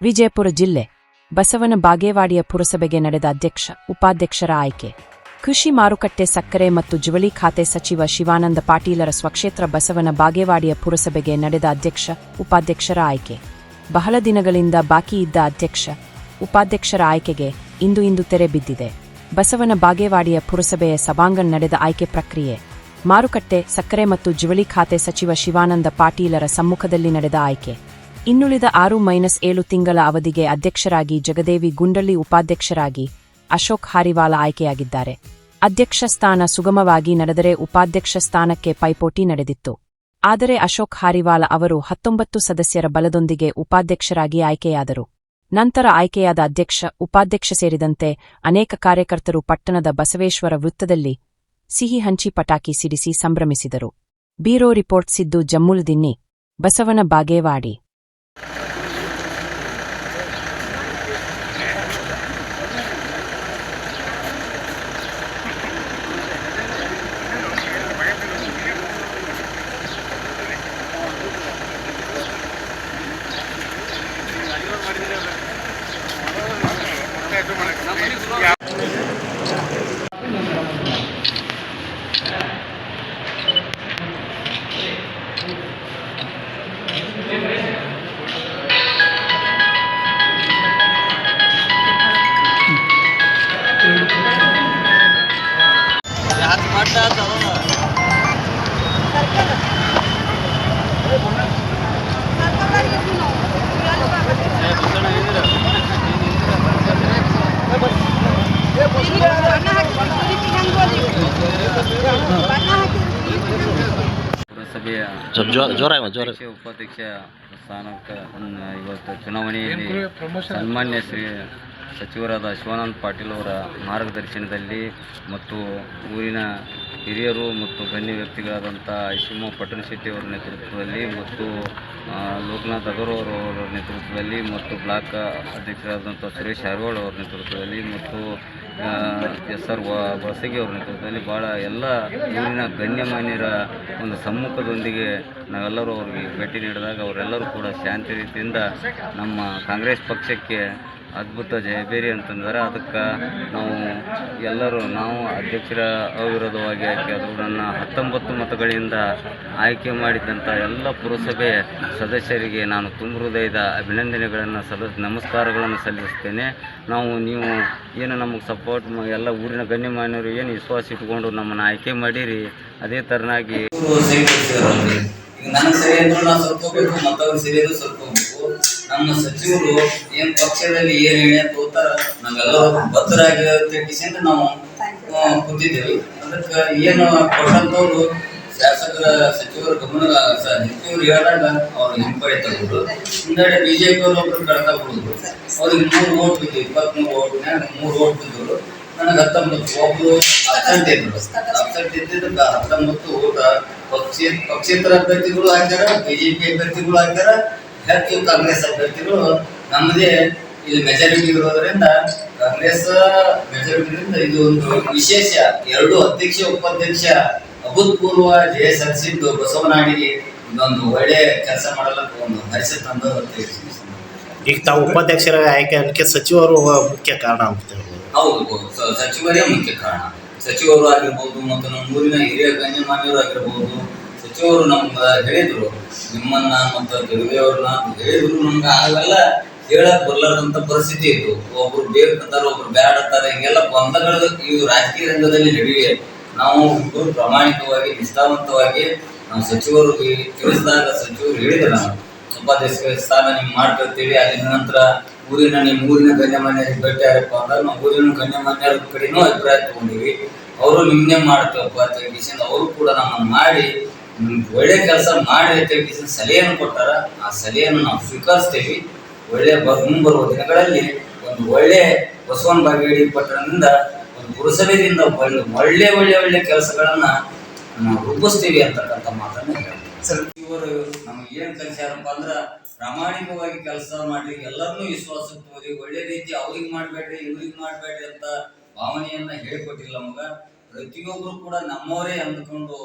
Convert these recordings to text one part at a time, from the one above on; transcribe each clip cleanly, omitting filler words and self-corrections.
ವಿಜಯಪುರ ಜಿಲ್ಲೆ ಬಸವನ ಬಾಗೇವಾಡಿಯ ಪುರಸಭೆಗೆ ನಡೆದ ಅಧ್ಯಕ್ಷ ಉಪಾಧ್ಯಕ್ಷರ ಆಯ್ಕೆ. ಕೃಷಿ ಮಾರುಕಟ್ಟೆ ಸಕ್ಕರೆ ಮತ್ತು ಜವಳಿ ಖಾತೆ ಸಚಿವ ಶಿವಾನಂದ ಪಾಟೀಲರ ಸ್ವಕ್ಷೇತ್ರ ಬಸವನ ಬಾಗೇವಾಡಿಯ ಪುರಸಭೆಗೆ ನಡೆದ ಅಧ್ಯಕ್ಷ ಉಪಾಧ್ಯಕ್ಷರ ಆಯ್ಕೆ. ಬಹಳ ದಿನಗಳಿಂದ ಬಾಕಿ ಇದ್ದ ಅಧ್ಯಕ್ಷ ಉಪಾಧ್ಯಕ್ಷರ ಆಯ್ಕೆಗೆ ಇಂದು ತೆರೆ ಬಿದ್ದಿದೆ. ಬಸವನ ಬಾಗೇವಾಡಿಯ ಪುರಸಭೆಯ ಸಭಾಂಗಣ ನಡೆದ ಆಯ್ಕೆ ಪ್ರಕ್ರಿಯೆ. ಮಾರುಕಟ್ಟೆ ಸಕ್ಕರೆ ಮತ್ತು ಜವಳಿ ಖಾತೆ ಸಚಿವ ಶಿವಾನಂದ ಪಾಟೀಲರ ಸಮ್ಮುಖದಲ್ಲಿ ನಡೆದ ಆಯ್ಕೆ. ಇನ್ನುಳಿದ 6-7 ತಿಂಗಳ ಅವಧಿಗೆ ಅಧ್ಯಕ್ಷರಾಗಿ ಜಗದೇವಿ ಗುಂಡಳ್ಳಿ, ಉಪಾಧ್ಯಕ್ಷರಾಗಿ ಅಶೋಕ್ ಹಾರಿವಾಲ ಆಯ್ಕೆಯಾಗಿದ್ದಾರೆ. ಅಧ್ಯಕ್ಷ ಸ್ಥಾನ ಸುಗಮವಾಗಿ ನಡೆದರೆ ಉಪಾಧ್ಯಕ್ಷ ಸ್ಥಾನಕ್ಕೆ ಪೈಪೋಟಿ ನಡೆದಿತ್ತು. ಆದರೆ ಅಶೋಕ್ ಹಾರಿವಾಲ ಅವರು 19 ಸದಸ್ಯರ ಬಲದೊಂದಿಗೆ ಉಪಾಧ್ಯಕ್ಷರಾಗಿ ಆಯ್ಕೆಯಾದರು. ನಂತರ ಆಯ್ಕೆಯಾದ ಅಧ್ಯಕ್ಷ ಉಪಾಧ್ಯಕ್ಷ ಸೇರಿದಂತೆ ಅನೇಕ ಕಾರ್ಯಕರ್ತರು ಪಟ್ಟಣದ ಬಸವೇಶ್ವರ ವೃತ್ತದಲ್ಲಿ ಸಿಹಿ ಹಂಚಿ ಪಟಾಕಿ ಸಿಡಿಸಿ ಸಂಭ್ರಮಿಸಿದರು. Bureau report Siddu ಜಮ್ಮುಲ್ದಿನ್ನಿ, Basavana Bagewadi. ಪುರಸಭೆಯ ಉಪಾಧ್ಯಕ್ಷ ಸ್ಥಾನಕ್ಕೆ ಇವತ್ತು ಚುನಾವಣೆಯಲ್ಲಿ ಸನ್ಮಾನ್ಯ ಶ್ರೀ ಸಚಿವರಾದ ಶಿವಾನಂದ ಪಾಟೀಲ್ ಅವರ ಮಾರ್ಗದರ್ಶನದಲ್ಲಿ ಮತ್ತು ಊರಿನ ಹಿರಿಯರು ಮತ್ತು ಗಣ್ಯ ವ್ಯಕ್ತಿಗಳಾದಂಥ ಐಸಿಮೋ ಪಟ್ಟಣಶೆಟ್ಟಿ ಅವರ ನೇತೃತ್ವದಲ್ಲಿ ಮತ್ತು ಲೋಕನಾಥ್ ಅಗರ್ವಾಲ್ ಅವರ ನೇತೃತ್ವದಲ್ಲಿ ಮತ್ತು ಬ್ಲಾಕ್ ಅಧ್ಯಕ್ಷರಾದಂಥ ಸುರೇಶ್ ಹಾರ್ವಾಳ್ ಅವರ ನೇತೃತ್ವದಲ್ಲಿ ಮತ್ತು SR ಬಸಗಿ ಅವರ ನೇತೃತ್ವದಲ್ಲಿ ಭಾಳ ಎಲ್ಲ ಊರಿನ ಗಣ್ಯಮಾನ್ಯರ ಒಂದು ಸಮ್ಮುಖದೊಂದಿಗೆ ನಾವೆಲ್ಲರೂ ಅವ್ರಿಗೆ ಭೇಟಿ ನೀಡಿದಾಗ ಅವರೆಲ್ಲರೂ ಕೂಡ ಶಾಂತಿ ರೀತಿಯಿಂದ ನಮ್ಮ ಕಾಂಗ್ರೆಸ್ ಪಕ್ಷಕ್ಕೆ ಅದ್ಭುತ ಜಯಬೇರಿ ಅಂತಂದರೆ ಅದಕ್ಕೆ ನಾವು ಅಧ್ಯಕ್ಷರ ಅವಿರೋಧವಾಗಿ ಆಯ್ಕೆ ಅದು ನನ್ನ 19 ಮತಗಳಿಂದ ಆಯ್ಕೆ ಮಾಡಿದಂಥ ಎಲ್ಲ ಪುರಸಭೆ ಸದಸ್ಯರಿಗೆ ನಾನು ತುಂಬ ಹೃದಯದ ಅಭಿನಂದನೆಗಳನ್ನು ನಮಸ್ಕಾರಗಳನ್ನು ಸಲ್ಲಿಸ್ತೇನೆ. ನೀವು ಏನು ನಮಗೆ ಸಪೋರ್ಟ್ ಎಲ್ಲ ಊರಿನ ಗಣ್ಯಮಾನ್ಯರು ಏನು ವಿಶ್ವಾಸ ಇಟ್ಕೊಂಡು ನಮ್ಮನ್ನು ಆಯ್ಕೆ ಮಾಡಿರಿ, ಅದೇ ಥರನಾಗಿ ನನಗೆ ಸರಿ ಅಂದ್ರೂ ನಾವು ಸ್ವಲ್ಪ ಹೋಗ್ಬೇಕು, ಮತ್ತವ್ರು ಸರಿಯಾದ್ರು ಸ್ವಲ್ಪ ಹೋಗ್ಬೇಕು. ನಮ್ಮ ಸಚಿವರು ಏನ್ ಪಕ್ಷದಲ್ಲಿ ಏನ್ ಎಣ್ಣೆ ತೋತಾರ ನಾವೆಲ್ಲರೂ ಬದ್ಧರಾಗಿ ತೆಗಿಸಿಂದ ನಾವು ಕೂತಿದ್ದೇವೆ. ಅದಕ್ಕೆ ಏನು ಕೊಟ್ಟಂತವ್ರು ಶಾಸಕರ ಸಚಿವರ ಗಮನ ಸಚಿವರು ಹೇಳಿದಾಗ ಅವ್ರು ಹಿಂಪಡಿತವ್ರು ಹಿಂದಡೆ BJP ಅವರು ಒಬ್ರು ಕಳ್ತಾ ಬಿಡುದು. ಅವ್ರಿಗೆ 3 ಓಟ್ ಬಿದ್ದು 23 ಓಟ್ನ್ಯಾಗ 3 ಓಟ್ ಬಿದ್ದರು. ನನಗೆ 19 ಒಬ್ರು ಅಬ್ಸೆಂಟ್ ಇದ್ದಿದ್ದಕ್ಕೆ 19 ಓಟ ಪಕ್ಷೇತರ ಅಭ್ಯರ್ಥಿಗಳು ಹಾಕ್ಯಾರ, BJP ಅಭ್ಯರ್ಥಿಗಳು ಹಾಕ್ಯಾರ, ಹೆಚ್ಚು ಕಾಂಗ್ರೆಸ್ ಅಭ್ಯರ್ಥಿಗಳು ನಮ್ಮದೇ ಇಲ್ಲಿ ಮೆಜಾರಿಟಿ ಇರೋದ್ರಿಂದ ಕಾಂಗ್ರೆಸ್ ಮೆಜಾರಿಟಿಯಿಂದ ಇದು ಒಂದು ವಿಶೇಷ. 2 ಅಧ್ಯಕ್ಷ ಉಪಾಧ್ಯಕ್ಷ ಅಭೂತಪೂರ್ವ ಜಯ ಸಲ್ಲಿಸಿದ್ದು ಬಸವನಾಡಿಗೆ ಇದೊಂದು ಒಳ್ಳೆ ಕೆಲಸ ಮಾಡಲಕ್ಕ ಒಂದು ಹರಿಸ ತಂದು. ಈಗ ತಾವು ಉಪಾಧ್ಯಕ್ಷರ ಆಯ್ಕೆ ಅದಕ್ಕೆ ಸಚಿವರು ಮುಖ್ಯ ಕಾರಣ ಅಂತ ಹೇಳ್ಬೋದು. ಹೌದು, ಸಚಿವರೇ ಮುಖ್ಯ ಕಾರಣ. ಸಚಿವರು ಆಗಿರ್ಬೋದು ಮತ್ತು ನಮ್ಮ ಊರಿನ ಹಿರಿಯ ಗಣ್ಯಮಾನ್ಯರು ಆಗಿರ್ಬೋದು. ಸಚಿವರು ನಮ್ಗೆ ಹೇಳಿದ್ರು, ನಿಮ್ಮನ್ನ ಮತ್ತು ಜಗದೇವ್ರನ್ನ ಹೇಳಿದ್ರು. ನಮ್ಗೆ ಅವೆಲ್ಲ ಹೇಳಕ್ ಬರ್ಲಾರ್ದಂತ ಪರಿಸ್ಥಿತಿ ಇತ್ತು. ಒಬ್ರು ಬೇಕಂತಾರ, ಒಬ್ರು ಬ್ಯಾಡ್ ಅಂತಾರ, ಹಿಂಗೆಲ್ಲ ಗೊಂದಲಗಳು ಈ ರಾಜಕೀಯ ರಂಗದಲ್ಲಿ ನಡೆಯುವೆ. ನಾವು ಇಬ್ಬರು ಪ್ರಾಮಾಣಿಕವಾಗಿ ನಿಷ್ಠಾವಂತವಾಗಿ ನಾವು ಸಚಿವರು ತಿಳಿಸಿದಾಗ ಸಚಿವರು ಹೇಳಿದ್ರು, ನಾವು ಉಪಾಧ್ಯಕ್ಷ ಸ್ಥಾನ ನಿಮ್ಗೆ ಮಾಡ್ಕೊಳ್ತೀವಿ. ಅಲ್ಲಿನ ನಂತರ ನಿಮ್ಮ ಊರಿನ ಗಣ್ಯಮಾನ್ಯರಿಗೆ ಭೇಟಿ ಯಾರಪ್ಪ ಅಂದಾಗ ನಾವು ಊರಿನ ಗಣ್ಯಮಾನ್ಯರ ಕಡೆನೂ ಅಭಿಪ್ರಾಯ ತಗೊಂಡಿವಿ. ಅವರು ನಿಮ್ಮನ್ನೇ ಮಾಡ್ತೇವಪ್ಪ ತೆಗಿಸಿಂದ ಅವರು ಕೂಡ ನಮ್ಮನ್ನು ಮಾಡಿ ಒಳ್ಳೆ ಕೆಲಸ ಮಾಡಿ ತೆಗಿಸಿದ ಸಲಹೆಯನ್ನು ಕೊಟ್ಟಾರ. ಆ ಸಲಹೆಯನ್ನು ನಾವು ಸ್ವೀಕರಿಸ್ತೇವೆ. ಒಳ್ಳೆ ಮುಂಬರುವ ದಿನಗಳಲ್ಲಿ ಒಂದು ಒಳ್ಳೆ ಬಸವನ ಬಾಗೇವಾಡಿ ಪಟ್ಟಣದಿಂದ ಒಂದು ಪುರಸಭೆಯಿಂದ ಒಳ್ಳೆ ಕೆಲಸಗಳನ್ನ ನಾವು ರೂಪಿಸ್ತೀವಿ ಅಂತಕ್ಕಂಥ ಮಾತನ್ನು ಹೇಳ್ತೀವಿ. ಇವರು ನಮ್ಗೆ ಏನ್ ಕಲಿಸ್ಯಾರಪ್ಪ ಅಂದ್ರ ಪ್ರಾಮಾಣಿಕವಾಗಿ ಕೆಲಸ ಮಾಡ್ರಿ, ಎಲ್ಲರನ್ನೂ ವಿಶ್ವಾಸ ತಗೋರಿ, ಒಳ್ಳೆ ರೀತಿ ಅವ್ರಿಗೆ ಮಾಡ್ಬೇಡ್ರಿ ಇವ್ರಿಗೆ ಮಾಡ್ಬೇಡ್ರಿ ಅಂತ ಭಾವನೆಯನ್ನ ಹೇಳಿಕೊಟ್ಟಿಲ್ಲ ನಮಗ. ಪ್ರತಿಯೊಬ್ರು ಕೂಡ ನಮ್ಮವರೇ ಅಂದ್ಕೊಂಡು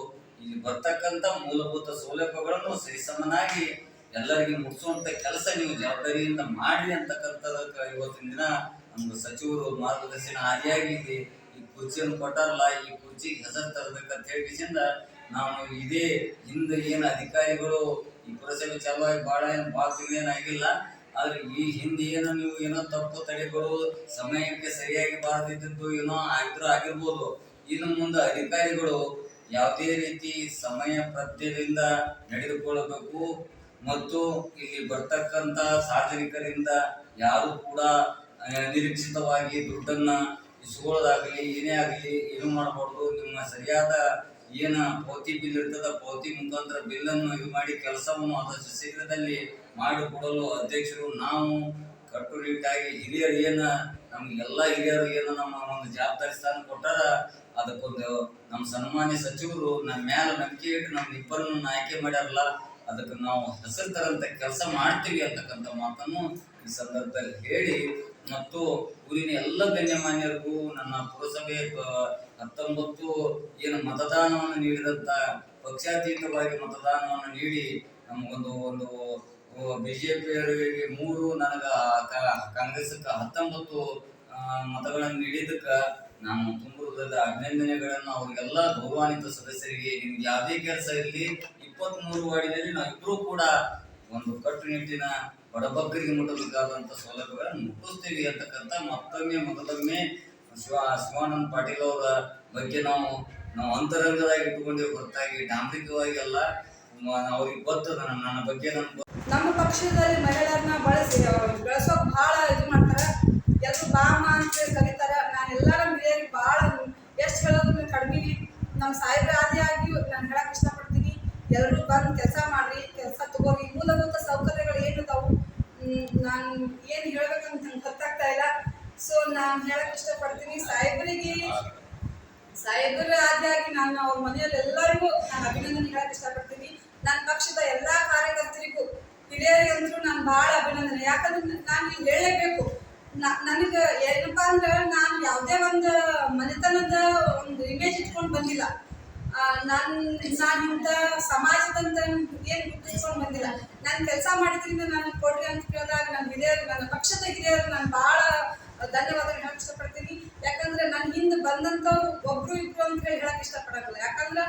ಇಲ್ಲಿ ಬರ್ತಕ್ಕಂಥ ಮೂಲಭೂತ ಸೌಲಭ್ಯಗಳನ್ನು ಸರಿಸಮನಾಗಿ ಎಲ್ಲರಿಗೆ ಮುಟ್ಟಿಸುವಂತ ಕೆಲಸ ನೀವು ಜವಾಬ್ದಾರಿಯಿಂದ ಮಾಡಿ ಅಂತಕ್ಕಂಥದಕ್ಕೆ ಇವತ್ತಿನ ದಿನ ನಮ್ಗೆ ಸಚಿವರು ಮಾರ್ಗದರ್ಶನ ಆದಿಯಾಗಿ ಈ ಕುರ್ಚಿಯನ್ನು ಕೊಟ್ಟಾರಲ್ಲ, ಈ ಕುರ್ಚಿಗೆ ಹೆಸರು ತರಬೇಕಂತ ಹೇಳಿದಿಂದ ನಾವು ಇದೇ ಹಿಂದೆ ಏನು ಅಧಿಕಾರಿಗಳು ಈ ಪುರಸಭೆ ಚಾಲುವಾಗಿ ಭಾಳ ತಿಂಗಳೇನಾಗಿಲ್ಲ. ಆದ್ರೆ ಈ ಹಿಂದೆ ಏನೋ ನೀವು ಏನೋ ತಪ್ಪು ತಡೆಗಳು ಸಮಯಕ್ಕೆ ಸರಿಯಾಗಿ ಬಾರದಿದ್ದು ಏನೋ ಆಗಿರ್ಬೋದು. ಇನ್ನು ಮುಂದೆ ಅಧಿಕಾರಿಗಳು ಯಾವುದೇ ರೀತಿ ಸಮಯ ಪ್ರಜ್ಞೆಯಿಂದ ನಡೆದುಕೊಳ್ಳಬೇಕು ಮತ್ತು ಇಲ್ಲಿ ಬರ್ತಕ್ಕಂಥ ಸಾರ್ವಜನಿಕರಿಂದ ಯಾರು ಕೂಡ ನಿರೀಕ್ಷಿತವಾಗಿ ದುಡ್ಡನ್ನ ಇಸ್ಕೊಳ್ಳೋದಾಗಲಿ ಏನೇ ಆಗಲಿ ಏನು ಮಾಡಬಾರ್ದು. ನಿಮ್ಮ ಸರಿಯಾದ ಏನ ಪಾವತಿ ಬಿಲ್ ಇರ್ತದ ಪಾವತಿ ಮುಖಾಂತರ ಬಿಲ್ಲನ್ನು ಇದು ಮಾಡಿ ಕೆಲಸವನ್ನು ಆದಷ್ಟು ಶೀಘ್ರದಲ್ಲಿ ಮಾಡಿಕೊಡಲು ಅಧ್ಯಕ್ಷರು ನಾವು ಕಟ್ಟುನಿಟ್ಟಾಗಿ ಹಿರಿಯರು ನಮ್ಗೆಲ್ಲ ಹಿರಿಯರು ನಮ್ಮ ಒಂದು ಜವಾಬ್ದಾರಿ ಸ್ಥಾನ ಕೊಟ್ಟಾರ. ಅದಕ್ಕೊಂದು ನಮ್ಮ ಸನ್ಮಾನ್ಯ ಸಚಿವರು ನಮ್ಮ ಮ್ಯಾಲ ನಂಬಿಕೆ ಇಟ್ಟು ನಮ್ಮ ಇಬ್ಬರನ್ನು ಆಯ್ಕೆ ಮಾಡ್ಯಾರಲ್ಲ, ಅದಕ್ಕೆ ನಾವು ಹೆಸರು ತರಂತ ಕೆಲಸ ಮಾಡ್ತೀವಿ ಅಂತಕ್ಕಂಥ ಮಾತನ್ನು ಈ ಸಂದರ್ಭದಲ್ಲಿ ಹೇಳಿ, ಮತ್ತು ಊರಿನ ಎಲ್ಲ ಗಣ್ಯಮಾನ್ಯರಿಗೂ ನನ್ನ ಪುರಸಭೆ 19 ಏನು ಮತದಾನವನ್ನು ನೀಡಿದಂತ ಪಕ್ಷಾತೀತವಾಗಿ ಮತದಾನವನ್ನು ನೀಡಿ ನಮಗೊಂದು ಬಿಜೆಪಿಯವರಿಗೆ 3 ನನಗ ಕಾಂಗ್ರೆಸ್ಗೆ 19 ಮತಗಳನ್ನು ನೀಡಿದ್ದಕ್ಕೆ ನಾನು ತುಂಬ ಹೃದಯದ ಅಭಿನಂದನೆಗಳನ್ನು ಅವ್ರಿಗೆಲ್ಲ ಗೌರವಾನ್ವಿತ ಸದಸ್ಯರಿಗೆ. ನಿಮ್ಗೆ ಯಾವುದೇ ಕೆಲಸ ಇರಲಿ 23 ವಾರ್ಡಿನಲ್ಲಿ ನಾವಿಬ್ಬರೂ ಕೂಡ ಒಂದು ಕಟ್ಟುನಿಟ್ಟಿನ ಬಡಬಗ್ಗರಿಗೆ ಮುಟ್ಟಬೇಕಾದಂತ ಸೌಲಭ್ಯಗಳನ್ನು ಮುಟ್ಟಿಸ್ತೀವಿ ಅಂತಕ್ಕಂಥ ಮೊದಲೊಮ್ಮೆ ಶಿವಾನಂದ ಪಾಟೀಲ್ ಅವರ ಬಗ್ಗೆ ನಾವು ಅಂತರಂಗದಾಗಿ ಇಟ್ಟುಕೊಂಡೇ ಹೊರತಾಗಿ ಡಾಂಬರಿಕವಾಗಿ ಅಲ್ಲ. ಅವ್ರಿಗೆ ಗೊತ್ತದ ನನ್ನ ಬಗ್ಗೆ ನಮ್ಮ ಪಕ್ಷದಲ್ಲಿ ಮಹಿಳೆಯರನ್ನ ಬೆಳೆಸೋಕೆ ಭಾಳ ಇದು ಮಾಡ್ತಾರೆ. ಎಲ್ಲರೂ ಬಾಮ ಅಂತ ಕರೀತಾರೆ. ನಾನು ಎಲ್ಲರ ಹಿರಿಯರಿಗೆ ಭಾಳ ಎಷ್ಟು ಹೇಳೋದು ಕಡಿಮೆ. ನಮ್ಮ ಸಾಹೇಬ್ರ ಆದಿಯಾಗಿ ನಾನು ಹೇಳಕ್ಕೆ ಇಷ್ಟಪಡ್ತೀನಿ, ಎಲ್ಲರೂ ಬಂದು ಕೆಲಸ ಮಾಡ್ರಿ, ಕೆಲಸ ತಗೋರಿ. ಮೂಲಭೂತ ಸೌಕರ್ಯಗಳು ಏನಿದಾವು ನಾನು ಏನು ಹೇಳ್ಬೇಕಂತ ನಂಗೆ ಗೊತ್ತಾಗ್ತಾ ಇಲ್ಲ. ಸೊ ನಾನು ಹೇಳಕ್ಕೆ ಇಷ್ಟಪಡ್ತೀನಿ ಸಾಹೇಬರ ಆದಿಯಾಗಿ ನಾನು ಅವ್ರ ಮನೆಯಲ್ಲಿ ಎಲ್ಲರಿಗೂ ನಾನು ಅಭಿನಂದನೆ ಹೇಳಕ್ಕೆ ಇಷ್ಟಪಡ್ತೀನಿ. ನನ್ನ ಪಕ್ಷದ ಎಲ್ಲ ಕಾರ್ಯಕರ್ತರಿಗೂ ಹಿರಿಯರಿಗಂತೂ ನಾನು ಭಾಳ ಅಭಿನಂದನೆ. ಯಾಕಂದ್ರೆ ನಾನು ಇಲ್ಲಿ ಹೇಳಲೇಬೇಕು, ನನಗೆ ಏನಪ್ಪಾ ಅಂದ್ರೆ ನಾನು ಯಾವುದೇ ಒಂದು ಮನೆತನದ ಒಂದು ಇಮೇಜ್ ಇಟ್ಕೊಂಡು ಬಂದಿಲ್ಲ. ನಾನು ಇಂಥ ಸಮಾಜದಂತ ಏನು ಗುರುತಿಸ್ಕೊಂಡು ಬಂದಿಲ್ಲ. ನಾನು ಕೆಲಸ ಮಾಡಿದ್ರಿಂದ ನಾನು ಕೊಡ್ರಿ ಅಂತ ಕೇಳಿದಾಗ ನನ್ನ ಹಿರಿಯರು, ನನ್ನ ಪಕ್ಷದ ಹಿರಿಯರು ನಾನು ಭಾಳ ಧನ್ಯವಾದ ಹೇಳಕ್ ಇಷ್ಟಪಡ್ತೀನಿ. ಯಾಕಂದ್ರೆ ನನ್ನ ಹಿಂದೆ ಬಂದಂಥವ್ರು ಒಬ್ರು ಇಬ್ರು ಅಂತ ಹೇಳಕ್ ಇಷ್ಟಪಡಲ್ಲ. ಯಾಕಂದ್ರೆ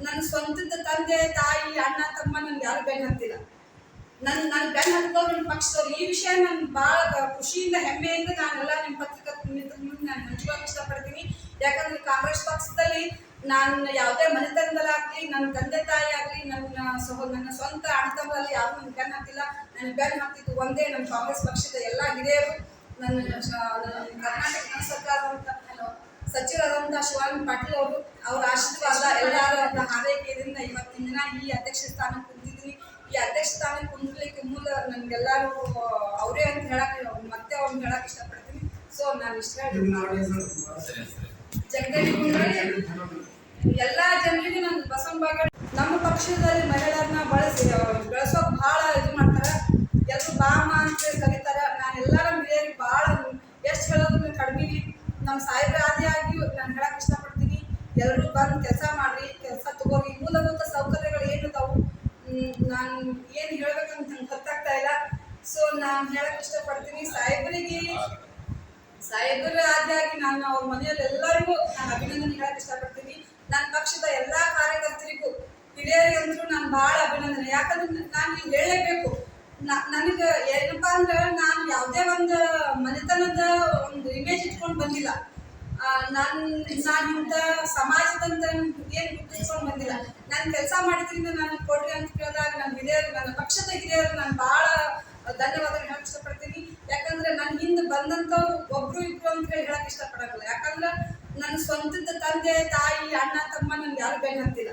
ನನ್ನ ಸ್ವಂತದ ತಂದೆ ತಾಯಿ ಅಣ್ಣ ತಮ್ಮ ನನ್ಗೆ ಯಾರು ಬೆನ್ನು ಹತ್ತಿಲ್ಲ. ನನ್ನ ಬೆನ್ನು ಹತ್ತೋರು ನಿಮ್ಮ ಪಕ್ಷದವ್ರು. ಈ ವಿಷಯ ನಾನು ಭಾಳ ಖುಷಿಯಿಂದ ಹೆಮ್ಮೆಯಿಂದ ನಾನೆಲ್ಲ ನಿಮ್ಮ ಪತ್ರಿಕಾ ಮುಂದೆ ನಾನು ಹಂಚುವಾಗ ಇಷ್ಟಪಡ್ತೀನಿ. ಯಾಕಂದ್ರೆ ಕಾಂಗ್ರೆಸ್ ಪಕ್ಷದಲ್ಲಿ ನಾನು ಯಾವುದೇ ಮನೆತನದಲ್ಲಾಗಲಿ, ನನ್ನ ತಂದೆ ತಾಯಿ ಆಗಲಿ, ನನ್ನ ಸ್ವಂತ ಅಣ್ಣತಮ್ಮರಲ್ಲಿ ಯಾರು ನನ್ನ ಬೆನ್ನು ಹತ್ತಿಲ್ಲ. ನನ್ನ ಬೆನ್ನು ಹತ್ತಿದ್ದು ಒಂದೇ ನಮ್ಮ ಕಾಂಗ್ರೆಸ್ ಪಕ್ಷದ ಎಲ್ಲ ಹಿರಿಯರು, ನನ್ನ ಕರ್ನಾಟಕ ಸರ್ಕಾರದ ಸಚಿವರಾದಂಥ ಶಿವಾನಂದ ಪಾಟೀಲ್ ಅವರು, ಅವರ ಆಶೀರ್ವಾದ ಎಲ್ಲರ ಹಾರೈಕೆಯಿಂದ ಇವತ್ತಿನ ದಿನ ಈ ಅಧ್ಯಕ್ಷ ಸ್ಥಾನಕ್ಕೆ ಕುಂತಿದ್ದೀನಿ. ಈ ಅಧ್ಯಕ್ಷ ಸ್ಥಾನಕ್ಕೆ ಕುಂದಿರ್ಲಿಕ್ಕೆ ಮೂಲ ನನ್ಗೆಲ್ಲರೂ ಅವರೇ ಅಂತ ಹೇಳಕ್ಕೆ ಮತ್ತೆ ಅವ್ರನ್ನ ಹೇಳಕ್ಕೆ ಇಷ್ಟಪಡ್ತೀನಿ. ಸೊ ನಾನು ಇಷ್ಟ ಜಗದೇವಿ ಎಲ್ಲ ಜನರಿಗೂ ನನ್ನ ಬಸವನ ನಮ್ಮ ಪಕ್ಷದಲ್ಲಿ ಮಹಿಳೆಯರನ್ನ ಬೆಳೆಸೋಕೆ ಭಾಳ ಇದು ಮಾಡ್ತಾರೆ. ಎಲ್ಲರೂ ಬಾಮ ಅಂತ ಕರೀತಾರೆ. ನಾನು ಎಲ್ಲರ ಹಿರಿಯರಿಗೆ ಭಾಳ ಎಷ್ಟು ಹೇಳೋದು ಕಡಿಮೆ. ನಮ್ಮ ಸಾಹೇಬ್ರ ಆದಿಯಾಗಿ ನಾನು ಹೇಳಕ್ಕೆ ಇಷ್ಟಪಡ್ತೀನಿ, ಎಲ್ಲರೂ ಬಂದು ಕೆಲಸ ಮಾಡ್ರಿ, ಕೆಲಸ ತಗೋರಿ. ಮೂಲಭೂತ ಸೌಕರ್ಯಗಳು ಏನಿದಾವು ನಾನು ಏನು ಹೇಳ್ಬೇಕಂತ ನಂಗೆ ಗೊತ್ತಾಗ್ತಾ ಇಲ್ಲ. ಸೊ ನಾನು ಹೇಳಕ್ಕೆ ಇಷ್ಟಪಡ್ತೀನಿ ಸಾಹೇಬರ ಆದಿಯಾಗಿ ನಾನು ಅವ್ರ ಮನೆಯಲ್ಲಿ ಎಲ್ಲರಿಗೂ ನಾನು ಅಭಿನಂದನೆ ಹೇಳಕ್ಕೆ ಇಷ್ಟಪಡ್ತೀನಿ. ನನ್ನ ಪಕ್ಷದ ಎಲ್ಲ ಕಾರ್ಯಕರ್ತರಿಗೂ ಹಿರಿಯರಿಗಂತೂ ನಾನು ಭಾಳ ಅಭಿನಂದನೆ. ಯಾಕಂದ್ರೆ ನಾನು ಇಲ್ಲಿ ಹೇಳಲೇಬೇಕು, ನನಗೆ ಏನಪ್ಪಾ ಅಂದ್ರೆ ನಾನು ಯಾವುದೇ ಒಂದು ಮನೆತನದ ಒಂದು ಇಮೇಜ್ ಇಟ್ಕೊಂಡು ಬಂದಿಲ್ಲ. ನಾನು ಇಂಥ ಸಮಾಜದಂತ ಏನು ಗುರುತಿಸ್ಕೊಂಡು ಬಂದಿಲ್ಲ. ನಾನು ಕೆಲಸ ಮಾಡಿದ್ರಿಂದ ನಾನು ಕೊಡ್ರಿ ಅಂತ ಕೇಳಿದಾಗ ನನ್ನ ಹಿರಿಯರು, ನನ್ನ ಪಕ್ಷದ ಹಿರಿಯರು ನಾನು ಭಾಳ ಧನ್ಯವಾದ ಹೇಳಕ್ಕೆ ಇಷ್ಟಪಡ್ತೀನಿ. ಯಾಕಂದ್ರೆ ನನ್ನ ಹಿಂದೆ ಬಂದಂಥವ್ರು ಒಬ್ರು ಇಬ್ರು ಅಂತ ಹೇಳಕ್ಕೆ ಇಷ್ಟಪಡಲ್ಲ. ಯಾಕಂದ್ರೆ ನನ್ನ ಸ್ವಂತದ ತಂದೆ ತಾಯಿ ಅಣ್ಣ ತಮ್ಮ ನನ್ಗೆ ಯಾರು ಬೆನ್ನು ಹತ್ತಿಲ್ಲ.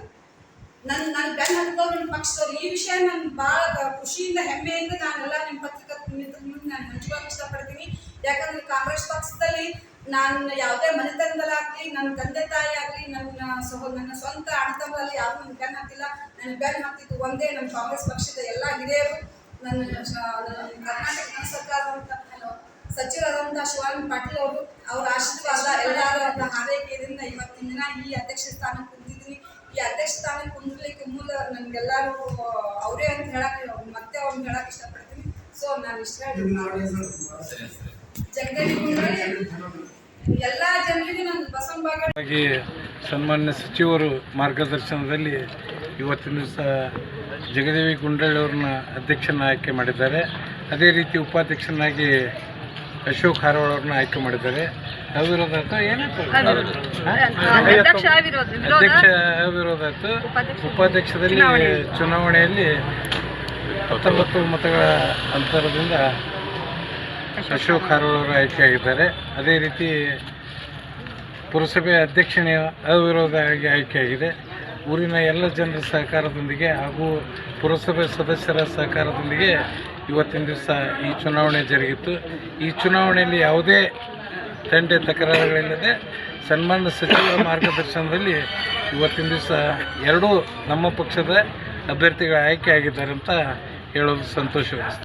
ನನ್ನ ಬೆನ್ನು ಹತ್ತೋರು ನಿಮ್ಮ ಪಕ್ಷದವ್ರು. ಈ ವಿಷಯ ನಾನು ಭಾಳ ಖುಷಿಯಿಂದ ಹೆಮ್ಮೆಯಿಂದ ನಾನೆಲ್ಲ ನಿಮ್ಮ ಪತ್ರಿಕಾ ಮುಂದೆ ನಾನು ಹಂಚುವಾಗ ಇಷ್ಟಪಡ್ತೀನಿ. ಯಾಕಂದ್ರೆ ಕಾಂಗ್ರೆಸ್ ಪಕ್ಷದಲ್ಲಿ ನಾನು ಯಾವುದೇ ಮನೆತನದಲ್ಲಾಗಲಿ, ನನ್ನ ತಂದೆ ತಾಯಿ ಆಗಲಿ, ನನ್ನ ಸ್ವಂತ ಅಣ್ಣತಮ್ಮರಲ್ಲಿ ಯಾರು ನನ್ನ ಬೆನ್ನು ಹತ್ತಿಲ್ಲ. ನನ್ನ ಬೆನ್ನು ಹತ್ತಿದ್ದು ಒಂದೇ ನಮ್ಮ ಕಾಂಗ್ರೆಸ್ ಪಕ್ಷದ ಎಲ್ಲ ಹಿರಿಯರು, ನನ್ನ ಕರ್ನಾಟಕ ಸರ್ಕಾರದ ಸಚಿವರಾದಂಥ ಶಿವಾನಂದ ಪಾಟೀಲ್ ಅವರು, ಅವರ ಆಶೀರ್ವಾದ ಎಲ್ಲರ ಹಾರೈಕೆಯಿಂದ ಇವತ್ತಿನ ದಿನ ಈ ಅಧ್ಯಕ್ಷ ಸ್ಥಾನಕ್ಕೆ ಕುಂತಿದ್ದೀನಿ. ಈ ಅಧ್ಯಕ್ಷ ಸ್ಥಾನಕ್ಕೆ ಕುಂದಿರ್ಲಿಕ್ಕೆ ಮೂಲ ನನ್ಗೆಲ್ಲರೂ ಅವರೇ ಅಂತ ಹೇಳಕ್ಕೆ ಮತ್ತೆ ಒಂದು ಹೇಳಕ್ ಇಷ್ಟಪಡ್ತೀನಿ. ಸೊ ನಾನು ಇಷ್ಟ ಜಗದೇವಿ ಗುಂಡ್ರಳ್ಳಿ ಎಲ್ಲ ಜನರಿಗೂ ನಾನು ಬಸವನ ಬಾಗೇವಾಡಿ ಸನ್ಮಾನ್ಯ ಸಚಿವರು ಮಾರ್ಗದರ್ಶನದಲ್ಲಿ ಇವತ್ತಿನ ದಿವಸ ಜಗದೇವಿ ಗುಂಡ್ರಳ್ಳಿ ಅವ್ರನ್ನ ಅಧ್ಯಕ್ಷನ ಆಯ್ಕೆ ಮಾಡಿದ್ದಾರೆ. ಅದೇ ರೀತಿ ಉಪಾಧ್ಯಕ್ಷನಾಗಿ ಅಶೋಕ್ ಹಾರವಾಳ ಅವ್ರನ್ನ ಆಯ್ಕೆ ಮಾಡಿದ್ದಾರೆ. ಅವಿರೋಧ ಆಯ್ತು ಅಧ್ಯಕ್ಷ ಅವಿರೋಧ ಆಯ್ತು. ಉಪಾಧ್ಯಕ್ಷದಲ್ಲಿ ಚುನಾವಣೆಯಲ್ಲಿ 19 ಮತಗಳ ಅಂತರದಿಂದ ಅಶೋಕ್ ಹಾರವಾಳ ಅವರು ಆಯ್ಕೆಯಾಗಿದ್ದಾರೆ. ಅದೇ ರೀತಿ ಪುರಸಭೆ ಅಧ್ಯಕ್ಷನೇ ಅವಿರೋಧವಾಗಿ ಆಯ್ಕೆಯಾಗಿದೆ. ಊರಿನ ಎಲ್ಲ ಜನರ ಸಹಕಾರದೊಂದಿಗೆ ಹಾಗೂ ಪುರಸಭೆ ಸದಸ್ಯರ ಸಹಕಾರದೊಂದಿಗೆ ಇವತ್ತಿನ ದಿವಸ ಈ ಚುನಾವಣೆ ಜರುಗಿತ್ತು. ಈ ಚುನಾವಣೆಯಲ್ಲಿ ಯಾವುದೇ ತಂಡೆ ತಕರಾರುಗಳಿಲ್ಲದೆ ಸನ್ಮಾನ್ಯ ಸಚಿವರ ಮಾರ್ಗದರ್ಶನದಲ್ಲಿ ಇವತ್ತಿನ ದಿವಸ ಎರಡೂ ನಮ್ಮ ಪಕ್ಷದ ಅಭ್ಯರ್ಥಿಗಳ ಆಯ್ಕೆ ಆಗಿದ್ದಾರೆ ಅಂತ ಹೇಳೋದು ಸಂತೋಷವಾಗಿದೆ.